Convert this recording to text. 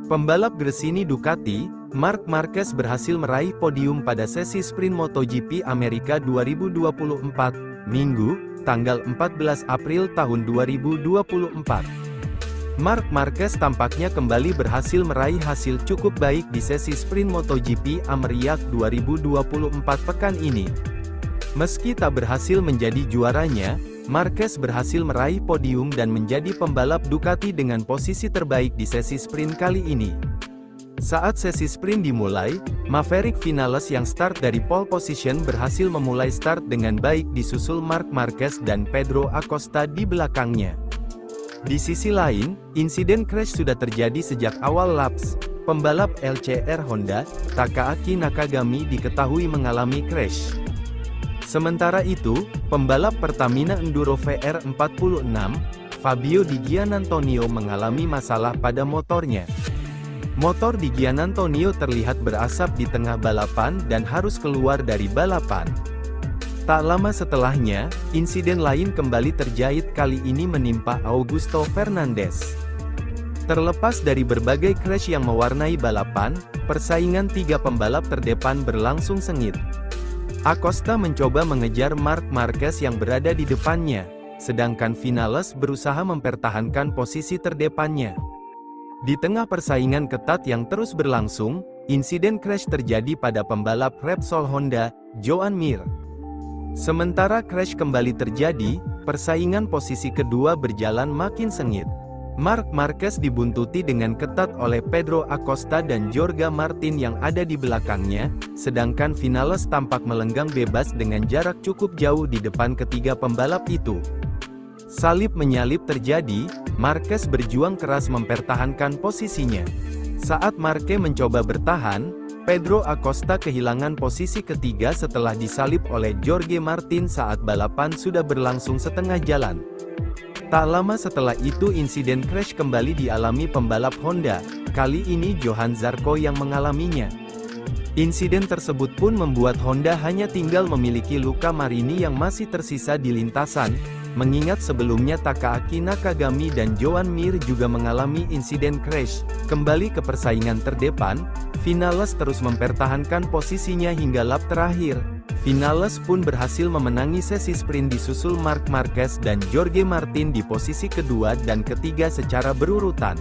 Pembalap Gresini Ducati, Marc Marquez berhasil meraih podium pada sesi sprint MotoGP Amerika 2024, Minggu, tanggal 14 April tahun 2024. Marc Marquez tampaknya kembali berhasil meraih hasil cukup baik di sesi sprint MotoGP Amerika 2024 pekan ini. Meski tak berhasil menjadi juaranya, Marquez berhasil meraih podium dan menjadi pembalap Ducati dengan posisi terbaik di sesi sprint kali ini. Saat sesi sprint dimulai, Maverick Vinales yang start dari pole position berhasil memulai start dengan baik disusul Marc Marquez dan Pedro Acosta di belakangnya. Di sisi lain, insiden crash sudah terjadi sejak awal laps. Pembalap LCR Honda, Takaaki Nakagami diketahui mengalami crash. Sementara itu, pembalap Pertamina Enduro VR46, Fabio Di Giannantonio mengalami masalah pada motornya. Motor Di Giannantonio terlihat berasap di tengah balapan dan harus keluar dari balapan. Tak lama setelahnya, insiden lain kembali terjadi, kali ini menimpa Augusto Fernandez. Terlepas dari berbagai crash yang mewarnai balapan, persaingan tiga pembalap terdepan berlangsung sengit. Acosta mencoba mengejar Marc Marquez yang berada di depannya, sedangkan Vinales berusaha mempertahankan posisi terdepannya. Di tengah persaingan ketat yang terus berlangsung, insiden crash terjadi pada pembalap Repsol Honda, Joan Mir. Sementara crash kembali terjadi, persaingan posisi kedua berjalan makin sengit. Marc Marquez dibuntuti dengan ketat oleh Pedro Acosta dan Jorge Martin yang ada di belakangnya, sedangkan Vinales tampak melenggang bebas dengan jarak cukup jauh di depan ketiga pembalap itu. Salip-menyalip terjadi, Marquez berjuang keras mempertahankan posisinya. Saat Marquez mencoba bertahan, Pedro Acosta kehilangan posisi ketiga setelah disalip oleh Jorge Martin saat balapan sudah berlangsung setengah jalan. Tak lama setelah itu insiden crash kembali dialami pembalap Honda, kali ini Johann Zarco yang mengalaminya. Insiden tersebut pun membuat Honda hanya tinggal memiliki luka Marini yang masih tersisa di lintasan, mengingat sebelumnya Takaaki Nakagami dan Joan Mir juga mengalami insiden crash. Kembali ke persaingan terdepan, Vinales terus mempertahankan posisinya hingga lap terakhir. Vinales pun berhasil memenangi sesi sprint disusul Marc Marquez dan Jorge Martin di posisi kedua dan ketiga secara berurutan.